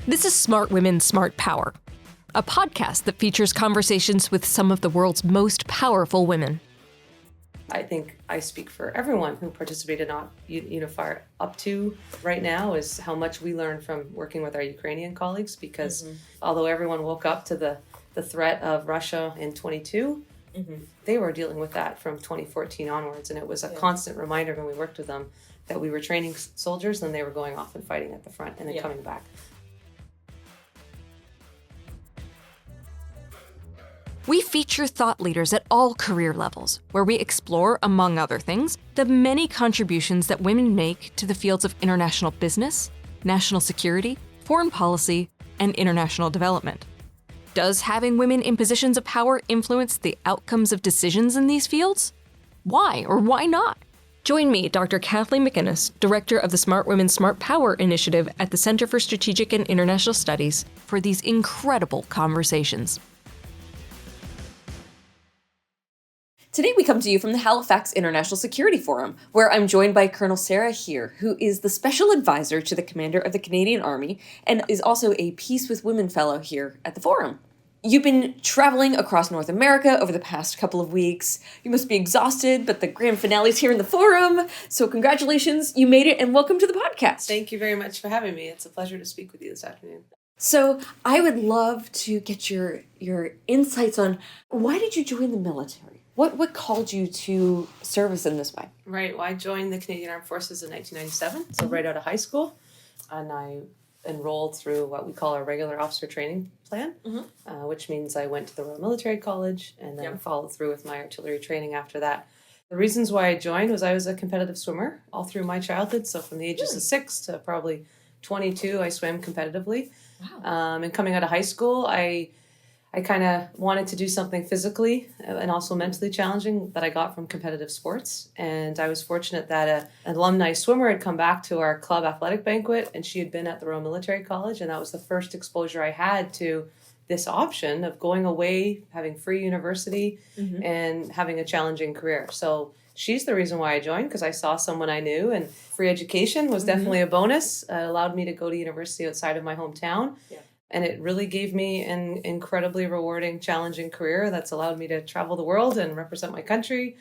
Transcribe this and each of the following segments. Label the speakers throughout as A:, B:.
A: This is Smart Women, Smart Power, a podcast that features conversations with some of the world's most powerful women.
B: I think I speak for everyone who participated in Unifier up to right now is how much we learned from working with our Ukrainian colleagues, because although everyone woke up to the threat of Russia in 22, they were dealing with that from 2014 onwards. And it was a constant reminder when we worked with them that we were training soldiers and they were going off and fighting at the front and then coming back.
A: We feature thought leaders at all career levels, where we explore, among other things, the many contributions that women make to the fields of international business, national security, foreign policy, and international development. Does having women in positions of power influence the outcomes of decisions in these fields? Why or why not? Join me, Dr. Kathleen McInnis, Director of the Smart Women, Smart Power Initiative at the Center for Strategic and International Studies, for these incredible conversations. Today we come to you from the Halifax International Security Forum, where I'm joined by Colonel Sarah Heer, who is the Special Advisor to the Commander of the Canadian Army and is also a Peace with Women Fellow here at the Forum. You've been traveling across North America over the past couple of weeks. You must be exhausted, but the grand finale's here in the Forum, so congratulations, you made it, and welcome to the podcast.
B: Thank you very much for having me. It's a pleasure to speak with you this afternoon.
A: So I would love to get your insights on why did you join the military? What called you to service in this way?
B: Right. Well, I joined the Canadian Armed Forces in 1997, so right out of high school. And I enrolled through what we call our regular officer training plan, which means I went to the Royal Military College and then followed through with my artillery training after that. The reasons why I joined was I was a competitive swimmer all through my childhood. So from the ages of 6 to probably 22, I swam competitively. Wow. And coming out of high school, I kind of wanted to do something physically and also mentally challenging that I got from competitive sports. And I was fortunate that an alumni swimmer had come back to our club athletic banquet, and she had been at the Royal Military College. And that was the first exposure I had to this option of going away, having free university, and having a challenging career. So she's the reason why I joined, because I saw someone I knew, and free education was definitely a bonus. It allowed me to go to university outside of my hometown. Yeah. And it really gave me an incredibly rewarding, challenging career that's allowed me to travel the world and represent my country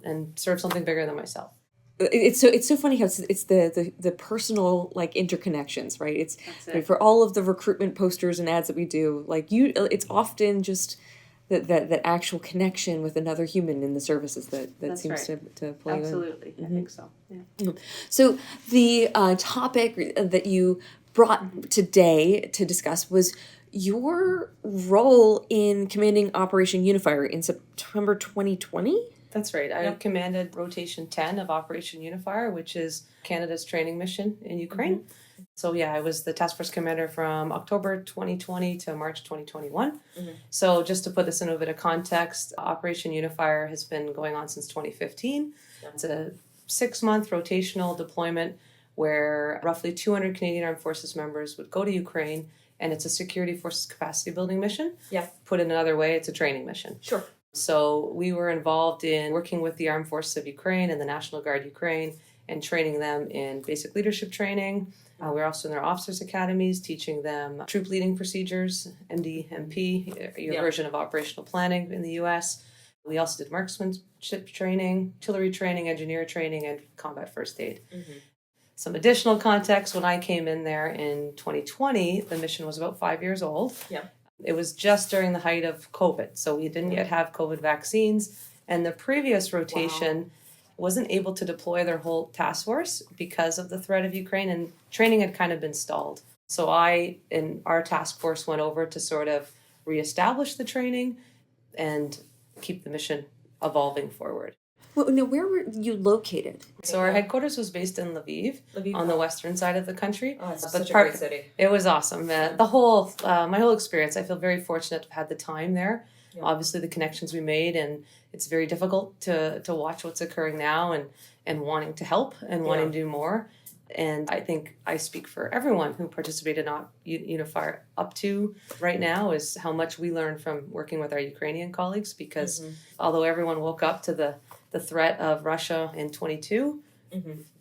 B: and serve something bigger than myself.
A: It's so funny how it's the personal interconnections, right? It's for all of the recruitment posters and ads that we do, it's often just that actual connection with another human in the services that seems to play.
B: Absolutely, I think so. Yeah.
A: So the topic that you brought today to discuss was your role in commanding Operation Unifier in September 2020?
B: That's right. I commanded Rotation 10 of Operation Unifier, which is Canada's training mission in Ukraine. So I was the task force commander from October 2020 to March 2021. So just to put this in a bit of context, Operation Unifier has been going on since 2015. It's a 6-month rotational deployment where roughly 200 Canadian Armed Forces members would go to Ukraine, and it's a security forces capacity building mission. Yeah. Put in another way, it's a training mission.
A: Sure.
B: So we were involved in working with the Armed Forces of Ukraine and the National Guard Ukraine and training them in basic leadership training. We're also in their officers' academies, teaching them troop leading procedures, MD-MP, your version of operational planning in the U.S. We also did marksmanship training, artillery training, engineer training, and combat first aid. Some additional context, when I came in there in 2020, the mission was about 5 years old. Yeah. It was just during the height of COVID, so we didn't yet have COVID vaccines. And the previous rotation wasn't able to deploy their whole task force because of the threat of Ukraine, and training had kind of been stalled. So I and our task force went over to sort of reestablish the training and keep the mission evolving forward.
A: Well, now, where were you located?
B: So our headquarters was based in Lviv on the western side of the country.
A: Oh, it's such a great city.
B: It was awesome. My whole experience, I feel very fortunate to have had the time there. Yeah. Obviously, the connections we made, and it's very difficult to watch what's occurring now and wanting to help and wanting to do more. And I think I speak for everyone who participated in Unifier up to right now is how much we learned from working with our Ukrainian colleagues, because although everyone woke up to the threat of Russia in 22,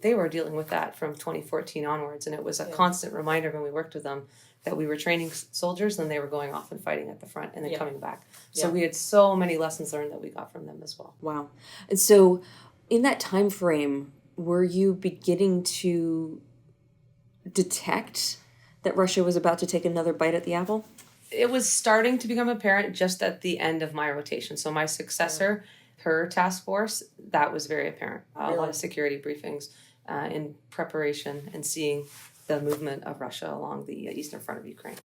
B: They were dealing with that from 2014 onwards, and it was a constant reminder when we worked with them that we were training soldiers and they were going off and fighting at the front and then coming back. So we had so many lessons learned that we got from them as well.
C: Wow. And so in that time frame, were you beginning to detect that Russia was about to take another bite at the apple?
B: It was starting to become apparent just at the end of my rotation. So my successor, her task force, that was very apparent. A lot of security briefings in preparation and seeing the movement of Russia along the eastern front of Ukraine.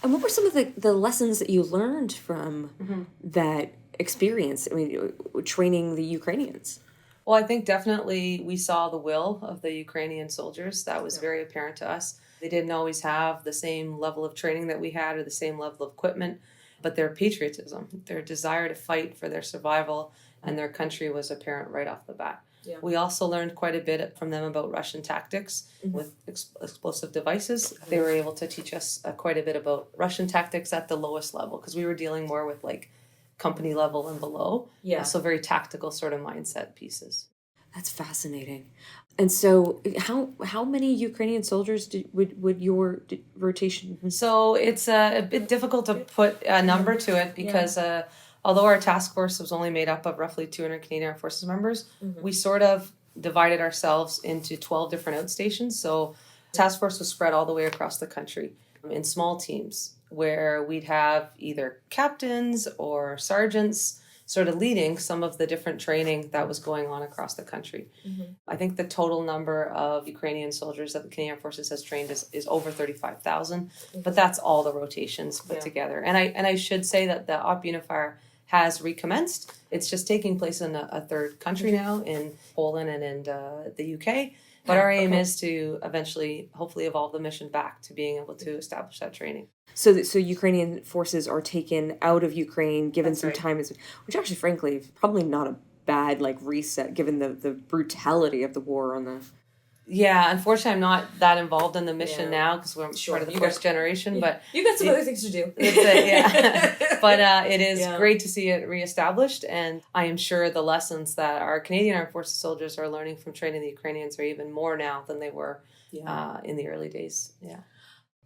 C: And what were some of the lessons that you learned from that experience? I mean, training the Ukrainians?
B: Well, I think definitely we saw the will of the Ukrainian soldiers. That was very apparent to us. They didn't always have the same level of training that we had or the same level of equipment, but their patriotism, their desire to fight for their survival and their country was apparent right off the bat. Yeah. We also learned quite a bit from them about Russian tactics with explosive devices. They were able to teach us quite a bit about Russian tactics at the lowest level because we were dealing more with like company level and below. Yeah. So very tactical sort of mindset pieces.
C: That's fascinating. And so how many Ukrainian soldiers would your rotation?
B: So it's a bit difficult to put a number to it because although our task force was only made up of roughly 200 Canadian Armed Forces members, we sort of divided ourselves into 12 different outstations. So task force was spread all the way across the country in small teams where we'd have either captains or sergeants sort of leading some of the different training that was going on across the country. I think the total number of Ukrainian soldiers that the Canadian Armed Forces has trained is over 35,000, but that's all the rotations put together. And I should say that the Op Unifier has recommenced. It's just taking place in a third country now, in Poland and in the UK. But our aim is to eventually, hopefully, evolve the mission back to being able to establish that training.
C: So Ukrainian forces are taken out of Ukraine, given some time, which actually, frankly, is probably not a bad reset, given the brutality of the war on the...
B: Yeah, unfortunately, I'm not that involved in the mission now because we're part of the first generation. But
C: you got some other things to do.
B: But it is great to see it reestablished, and I am sure the lessons that our Canadian Armed Forces soldiers are learning from training the Ukrainians are even more now than they were in the early days. Yeah.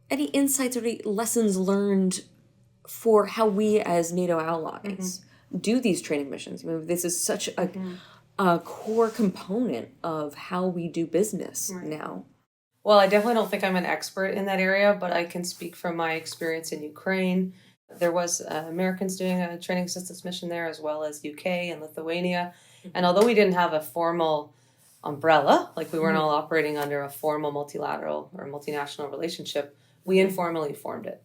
C: Any insights or any lessons learned for how we as NATO allies do these training missions? I mean, this is such a core component of how we do business now.
B: Well, I definitely don't think I'm an expert in that area, but I can speak from my experience in Ukraine. There was Americans doing a training assistance mission there, as well as UK and Lithuania. And although we didn't have a formal umbrella, like we weren't all operating under a formal multilateral or multinational relationship, we informally formed it.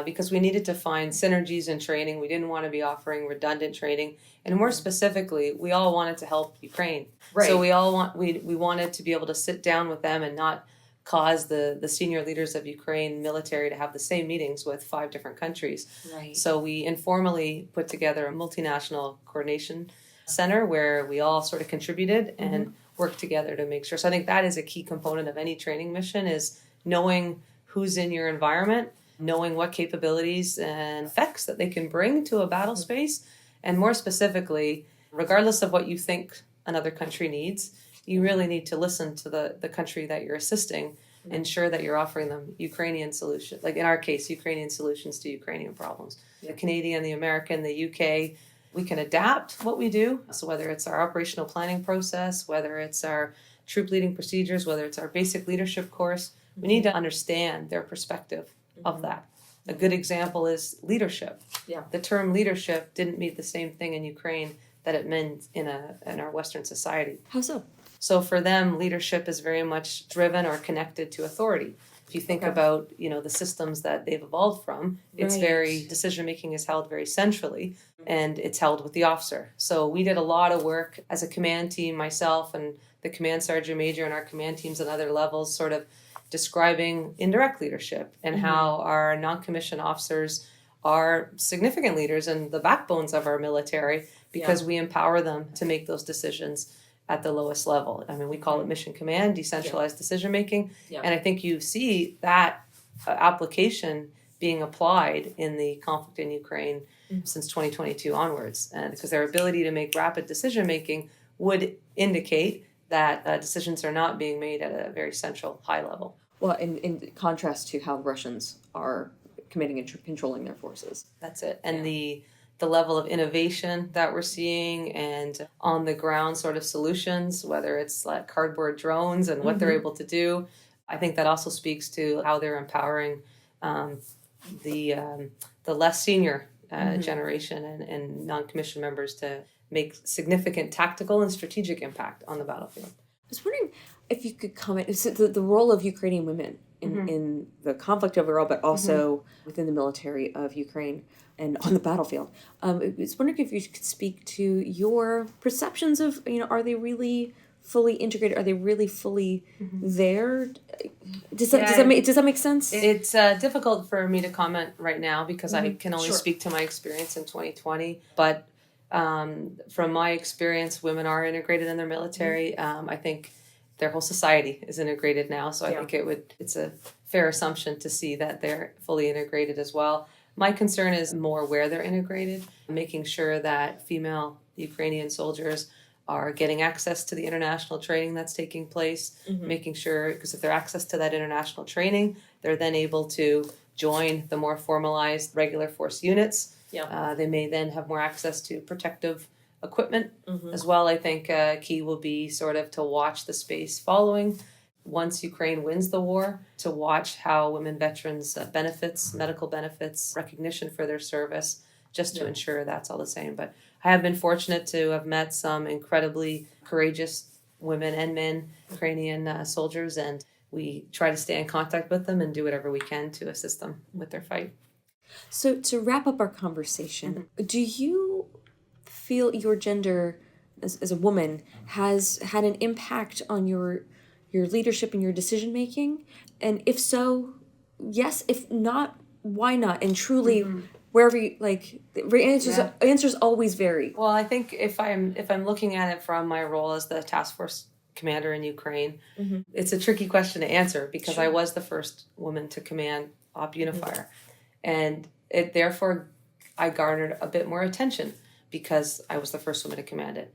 B: Because we needed to find synergies in training. We didn't want to be offering redundant training. And more specifically, we all wanted to help Ukraine. So we wanted to be able to sit down with them and not cause the senior leaders of Ukraine military to have the same meetings with 5 different countries. So we informally put together a multinational coordination center where we all sort of contributed and worked together to make sure. So I think that is a key component of any training mission, is knowing who's in your environment, knowing what capabilities and effects that they can bring to a battle space. And more specifically, regardless of what you think another country needs, you really need to listen to the country that you're assisting, ensure that you're offering them Ukrainian solutions, like in our case, Ukrainian solutions to Ukrainian problems. The Canadian, the American, the UK, we can adapt what we do. So whether it's our operational planning process, whether it's our troop leading procedures, whether it's our basic leadership course, we need to understand their perspective of that. A good example is leadership. The term leadership didn't mean the same thing in Ukraine that it meant in our Western society.
C: How so?
B: So for them, leadership is very much driven or connected to authority. If you think about, the systems that they've evolved from, it's very, decision making is held very centrally, and it's held with the officer. So we did a lot of work as a command team, myself and the command sergeant major and our command teams at other levels, sort of describing indirect leadership and how our non-commissioned officers are significant leaders and the backbones of our military because we empower them to make those decisions at the lowest level. I mean, we call it mission command, decentralized decision making. And I think you see that application being applied in the conflict in Ukraine since 2022 onwards. And because their ability to make rapid decision making would indicate that decisions are not being made at a very central, high level.
C: Well, in contrast to how the Russians are commanding and controlling their forces.
B: That's it. And the level of innovation that we're seeing and on the ground sort of solutions, whether it's like cardboard drones and what they're able to do, I think that also speaks to how they're empowering the less senior generation and non-commissioned members to make significant tactical and strategic impact on the battlefield.
C: I was wondering if you could comment the role of Ukrainian women in the conflict overall, but also within the military of Ukraine and on the battlefield. I was wondering if you could speak to your perceptions of, are they really fully integrated? Are they really fully there? Does that make sense?
B: It's difficult for me to comment right now because I can only speak to my experience in 2020. But from my experience, women are integrated in their military. I think their whole society is integrated now. So I think it's a fair assumption to see that they're fully integrated as well. My concern is more where they're integrated, making sure that female Ukrainian soldiers are getting access to the international training that's taking place, making sure, because if they're access to that international training, they're then able to join the more formalized regular force units. They may then have more access to protective equipment as well. I think key will be sort of to watch the space following once Ukraine wins the war, to watch how women veterans benefits, medical benefits, recognition for their service, just to ensure that's all the same. But I have been fortunate to have met some incredibly courageous women and men, Ukrainian soldiers, and we try to stay in contact with them and do whatever we can to assist them with their fight.
C: So to wrap up our conversation, do you feel your gender as a woman has had an impact on your leadership and your decision making? And if so, yes. If not, why not? And truly, wherever you answers always vary.
B: Well, I think if I'm looking at it from my role as the task force commander in Ukraine, it's a tricky question to answer because I was the first woman to command Op Unifier, and it therefore I garnered a bit more attention because I was the first woman to command it.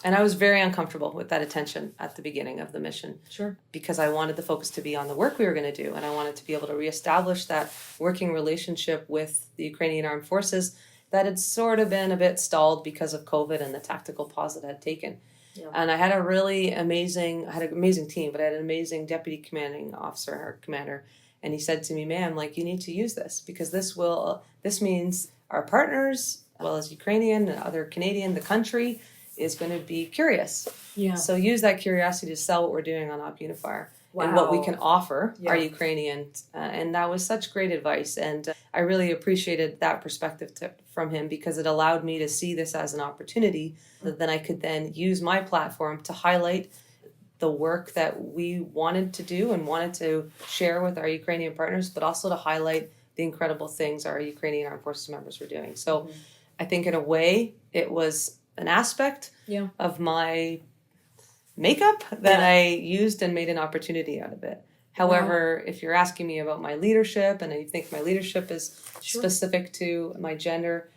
B: And I was very uncomfortable with that attention at the beginning of the mission. Because I wanted the focus to be on the work we were going to do. And I wanted to be able to reestablish that working relationship with the Ukrainian Armed Forces that had sort of been a bit stalled because of COVID and the tactical pause it had taken. And I had an amazing team, but I had an amazing deputy commanding officer or commander. And he said to me, ma'am, you need to use this because this means our partners, as well as Ukrainian and other Canadian, the country, is going to be curious. So use that curiosity to sell what we're doing on Op Unifier and what we can offer our Ukrainians. And that was such great advice. And I really appreciated that perspective from him because it allowed me to see this as an opportunity that then I could then use my platform to highlight the work that we wanted to do and wanted to share with our Ukrainian partners, but also to highlight the incredible things our Ukrainian Armed Forces members were doing. So I think in a way it was an aspect of my makeup that I used and made an opportunity out of it. However, if you're asking me about my leadership and you think my leadership is specific to my gender,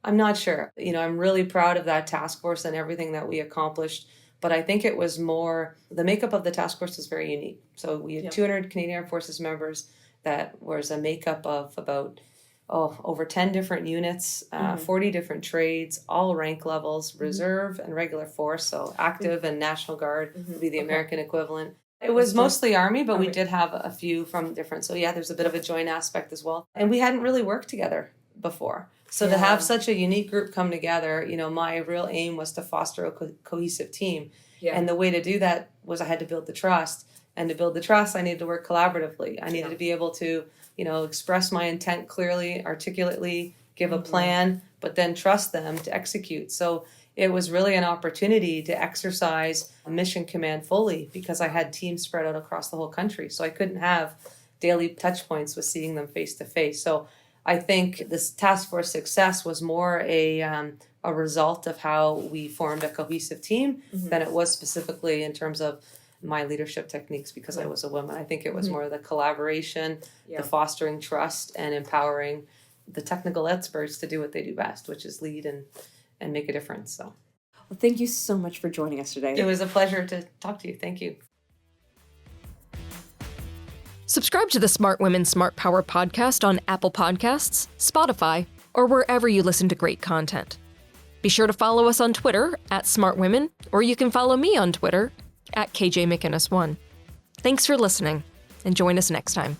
B: I'm not sure. I'm really proud of that task force and everything that we accomplished, but I think it was more, the makeup of the task force is very unique. So we had 200 Canadian Armed Forces members. That was a makeup of about over 10 different units, 40 different trades, all rank levels, reserve and regular force, so active and National Guard would be the American equivalent. It was mostly Army, but we did have a few from different, so there's a bit of a joint aspect as well. And we hadn't really worked together before. So to have such a unique group come together, my real aim was to foster a cohesive team. And the way to do that was I had to build the trust. And to build the trust, I needed to work collaboratively. I needed to be able to express my intent clearly, articulately, give a plan, but then trust them to execute. So it was really an opportunity to exercise mission command fully because I had teams spread out across the whole country. So I couldn't have daily touch points with seeing them face to face. So I think this task force success was more a result of how we formed a cohesive team than it was specifically in terms of my leadership techniques because I was a woman. I think it was more the collaboration, the fostering trust, and empowering the technical experts to do what they do best, which is lead and make a difference. So,
C: Well, thank you so much for joining us today.
B: It was a pleasure to talk to you. Thank you.
A: Subscribe to the Smart Women, Smart Power podcast on Apple Podcasts, Spotify, or wherever you listen to great content. Be sure to follow us on Twitter @SmartWomen, or you can follow me on Twitter @KJMcInnis1. Thanks for listening, and join us next time.